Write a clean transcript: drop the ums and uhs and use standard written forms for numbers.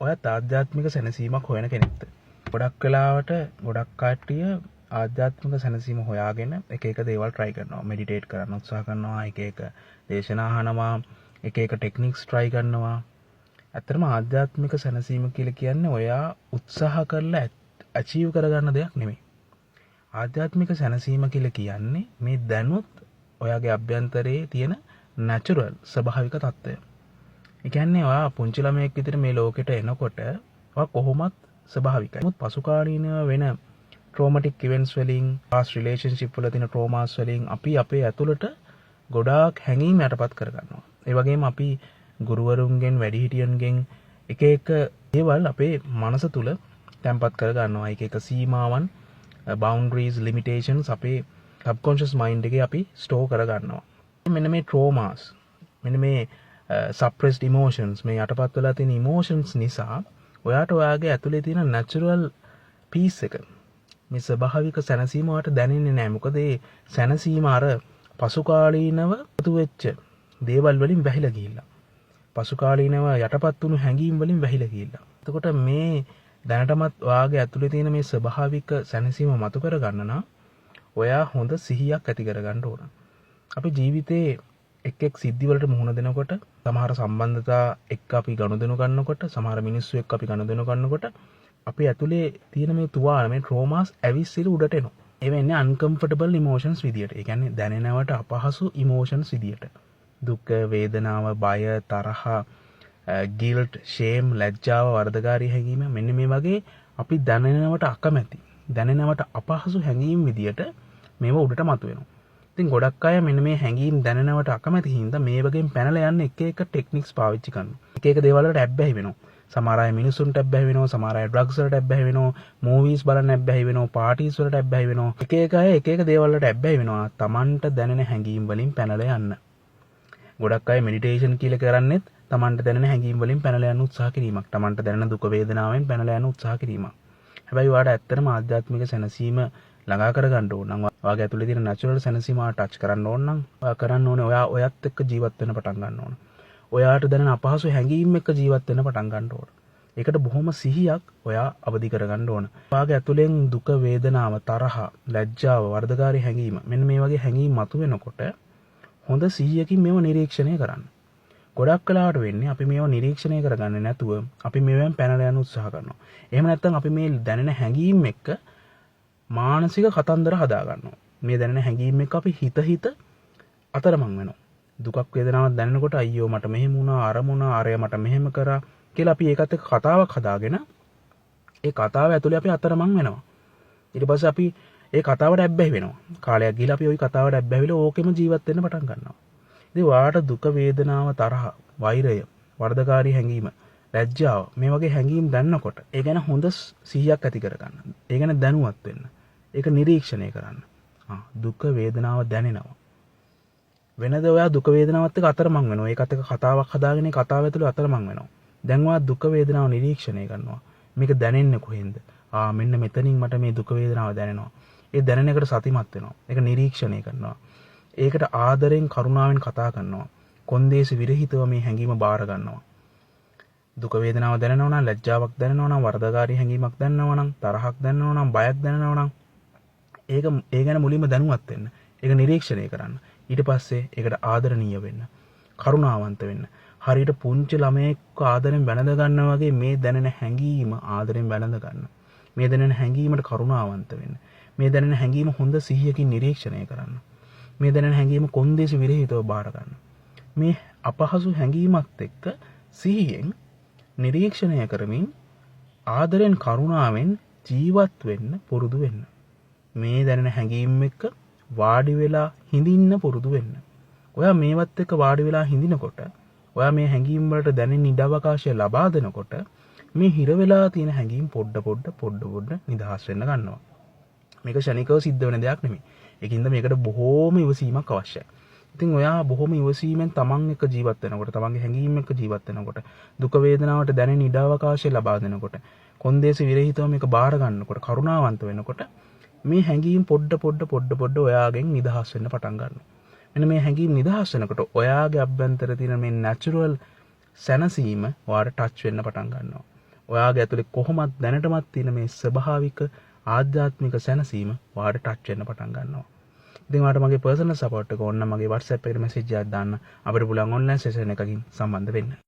ඔයත් ආධ්‍යාත්මික සැනසීමක් හොයන කෙනෙක්ද? ගොඩක් වෙලාවට ගොඩක් කට්ටිය ආධ්‍යාත්මික සැනසීම හොයාගෙන එක එක දේවල් try කරනවා. මෙඩිටේට් කරන්න උත්සාහ කරනවා, එක එක දේශනා අහනවා, එක එක ටෙක්නික්ස් try කරනවා. ඇත්තටම ආධ්‍යාත්මික සැනසීම කියලා කියන්නේ ඔයා උත්සාහ කරලා achieve කරගන්න දෙයක් නෙමෙයි. ආධ්‍යාත්මික සැනසීම කියලා කියන්නේ මේ දැනුත් ඔයාගේ අභ්‍යන්තරයේ තියෙන natural ස්වභාවික తত্ত্বය. ඒ කියන්නේ ඔයා පුංචි ළමයෙක් විදිහට මේ ලෝකෙට එනකොට ඔයා කොහොමත් ස්වභාවිකයි. නමුත් පසු කාලීනව වෙන traumatic events වලින්, past relationship වල තියෙන traumas වලින් අපි අපේ ඇතුළට ගොඩාක් හැඟීම් යටපත් කරගන්නවා. ඒ වගේම අපි ගුරුවරුන්ගෙන්, වැඩිහිටියන්ගෙන් එක එක දේවල් අපේ මනස තුල තැම්පත් කරගන්නවා. එක එක සීමාවන්, boundaries, limitations අපේ subconscious mind එකේ අපි store කරගන්නවා. මෙන්න මේ traumas, මෙන්න මේ suppressed emotions, මේ යටපත් වෙලා තියෙන emotions නිසා ඔයාට ඔයාගේ ඇතුලේ තියෙන natural peace එක, මේ ස්වභාවික සැනසීම ඔයාට දැනෙන්නේ නැහැ. මොකද ඒ සැනසීම අර පසු කාලීනව පුතු වෙච්ච දේවල් වලින් වැහිලා ගිහිල්ලා, පසු කාලීනව යටපත් වුණු හැඟීම් වලින් වැහිලා ගිහිල්ලා. එතකොට මේ දැනටමත් ඔයාගේ ඇතුලේ තියෙන මේ ස්වභාවික සැනසීම මතු කරගන්න නම් ඔයා හොඳ සිහියක් ඇති කරගන්න ඕන. අපි ජීවිතේ එක් එක් සිද්ධි වලට මුහුණ දෙනකොට, සමහර සම්බන්ධතා එක්ක අපි ගනුදෙනු කරනකොට, සමහර මිනිස්සු එක්ක අපි ගනුදෙනු කරනකොට අපි ඇතුලේ තියෙන මේ තුවාල, මේ traumas ඇවිස්සෙල උඩට එනවා. ඒ වෙන්නේ uncomfortable emotions විදියට. ඒ කියන්නේ දැනෙනවට අපහසු emotions විදියට. දුක, වේදනාව, බය, තරහ, guilt, shame, ලැජ්ජාව, වර්ධකාරී හැඟීම, මෙන්න මේ වගේ අපි දැනෙනවට අකමැති, දැනෙනවට අපහසු හැඟීම් විදියට මේව උඩට මතුවෙනවා. ඉතින් ගොඩක් අය මෙන්න මේ හැඟීම් දැනෙනවට අකමැති හින්දා මේ වගේම පැනලා යන්න එක එක ටෙක්නික්ස් පාවිච්චි කරනවා. එක එක දේවල් වලට ඇබ්බැහි වෙනවා. සමහර අය මිනිසුන්ට ඇබ්බැහි වෙනවා, සමහර අය ඩ්‍රග්ස් වලට ඇබ්බැහි වෙනවා, මූවීස් බලන්න ඇබ්බැහි වෙනවා, පාටිස් වලට ඇබ්බැහි වෙනවා. එක එක අය එක එක දේවල් වලට ඇබ්බැහි වෙනවා Tamanට දැනෙන හැඟීම් වලින් පැනලා යන්න. ගොඩක් අය මෙඩිටේෂන් කියලා කරන්නේත් Tamanට දැනෙන හැඟීම් වලින් පැනලා යන්න උත්සාහ කිරීමක්. Tamanට දැනෙන දුක වේදනාවෙන් පැනලා යන්න උත්සාහ කිරීමක්. හැබැයි ඔයාට ඇත්තටම ආධ්‍යාත්මික සැනසීම ළඟා කරගන්න ඕන නම්, ඔයාගේ ඇතුලේ තියෙන natural සැනසීම ටච් කරන්න ඕන නම්, ඔයා කරන්න ඕනේ ඔයා ඔයත් එක්ක ජීවත් වෙන්න පටන් ගන්න ඕන. ඔයාට දැනෙන අපහසු හැඟීම් එක්ක ජීවත් වෙන්න පටන් ගන්න ඕන. ඒකට බොහොම සිහියක් ඔයා අවදි කරගන්න ඕන. ඔයාගේ ඇතුලෙන් දුක, වේදනාව, තරහ, ලැජ්ජාව, වර්ධකාරී හැඟීම, මෙන්න මේ වගේ හැඟීම් මතුවෙනකොට හොඳ සිහියකින් මේව නිරීක්ෂණය කරන්න. ගොඩක් වෙලාවට වෙන්නේ අපි මේව නිරීක්ෂණය කරගන්නේ නැතුව අපි මේවෙන් පැනලා යන උත්සාහ කරනවා. එහෙම නැත්නම් අපි මේ දැනෙන හැඟීම් එක්ක මානසික කතන්දර හදා ගන්නවා. මේ දැනෙන හැඟීම් එක්ක අපි හිත අතරමං වෙනවා. දුකක්, වේදනාවක් දැනෙනකොට අයියෝ මට මෙහෙම වුණා, අර වුණා, අරය මට මෙහෙම කරා කියලා අපි ඒකත් එක්ක කතාවක් හදාගෙන ඒ කතාව ඇතුලේ අපි අතරමං වෙනවා. ඊට පස්සේ අපි ඒ කතාවට ඇබ්බැහි වෙනවා. කාලයක් ගිහලා අපි ওই කතාවට ඇබ්බැහිලා ඕකෙම ජීවත් වෙන්න පටන් ගන්නවා. ඉතින් ඔයාට දුක, වේදනාව, තරහ, වෛරය, වර්ධකාරී හැඟීම, ලැජ්ජාව මේ වගේ හැඟීම් දැනනකොට ඒ ගැන හොඳ සිහියක් ඇති කරගන්න. ඒ ගැන දැනුවත් වෙන්න. ඒක නිරීක්ෂණය කරන්න. දුක, වේදනාව දැනෙනවා. වෙනද ඔයා දුක, වේදනාවත් එක්ක අතරමං වෙනවා. ඒකත් එක්ක කතාවක් හදාගෙන ඒ කතාව ඇතුලේ අතරමං වෙනවා. දැන් ඔයා දුක, වේදනාව නිරීක්ෂණය කරනවා. මේක දැනෙන්නේ කොහෙන්ද? මෙන්න මෙතනින් මට මේ දුක, වේදනාව දැනෙනවා. ඒ දැනෙන එකට සතිමත් වෙනවා. ඒක නිරීක්ෂණය කරනවා. ඒකට ආදරෙන්, කරුණාවෙන් කතා කරනවා. කොන්දේසි විරහිතව මේ හැඟීම බාර ගන්නවා. දුක, වේදනාව දැනෙනවා නම්, ලැජ්ජාවක් දැනෙනවා නම්, වර්ධකාරී හැඟීමක් දැනෙනවා නම්, තරහක් දැනෙනවා නම්, බයක් දැනෙනවා නම් ඒ ගැන මුලින්ම දැනුවත් වෙන්න. ඒක නිරීක්ෂණය කරන්න. ඊට පස්සේ ඒකට ආදරණීය වෙන්න. කරුණාවන්ත වෙන්න. හරියට පුංචි ළමයෙක්ව ආදරෙන් බැඳ ගන්නවා වගේ මේ දැනෙන හැඟීම ආදරෙන් බැඳ ගන්න. මේ දැනෙන හැඟීමට කරුණාවන්ත වෙන්න. මේ දැනෙන හැඟීම හොඳ සිහියකින් නිරීක්ෂණය කරන්න. මේ දැනෙන හැඟීම කොන්දේසි විරහිතව බාර ගන්න. මේ අපහසු හැඟීමත් එක්ක සිහියෙන් නිරීක්ෂණය කරමින් ආදරෙන්, කරුණාවෙන් ජීවත් වෙන්න පුරුදු වෙන්න. මේ දැනෙන හැඟීම් එක්ක වාඩි වෙලා හිඳින්න පුරුදු වෙන්න. ඔයා මේවත් එක්ක වාඩි වෙලා හිඳිනකොට, ඔයා මේ හැඟීම් වලට දැනෙන ඉඩ අවකාශය ලබා දෙනකොට මේ හිර වෙලා තියෙන හැඟීම් පොඩ නිදහස් වෙන්න ගන්නවා. මේක ෂණිකව සිද්ධ වෙන දෙයක් නෙමෙයි. ඒකින්ද මේකට බොහෝම ඉවසීමක් අවශ්‍යයි. ඉතින් ඔයා බොහොම ඉවසීමෙන් තමන් එක්ක ජීවත් වෙනකොට, තමන්ගේ හැඟීම් එක්ක ජීවත් වෙනකොට, දුක, වේදනාවට දැනෙන ඉඩ අවකාශය ලබා දෙනකොට, කොන්දේසි විරහිතව මේක බාර ගන්නකොට, කරුණාවන්ත වෙනකොට මේ හැඟීම් පොඩ ඔයාගෙන් නිදහස් වෙන්න පටන් ගන්නවා. මෙන්න මේ හැඟීම් නිදහස් වෙනකොට ඔයාගේ අභ්‍යන්තරයේ තියෙන මේ natural සැනසීම ඔයාට ටච් වෙන්න පටන් ගන්නවා. ඔයාගේ ඇතුලේ කොහොමත් දැනටමත් තියෙන මේ ස්වභාවික ආධ්‍යාත්මික සැනසීම ඔයාට ටච් වෙන්න පටන් ගන්නවා. ඉතින් ඔයාට මගේ පර්සනල් සපෝට් එක ඕන නම් මගේ WhatsApp එකට මැසේජ් එකක් දාන්න. අපිට පුළුවන් ඔන්ලයින් සෙෂන් එකකින් සම්බන්ධ වෙන්න.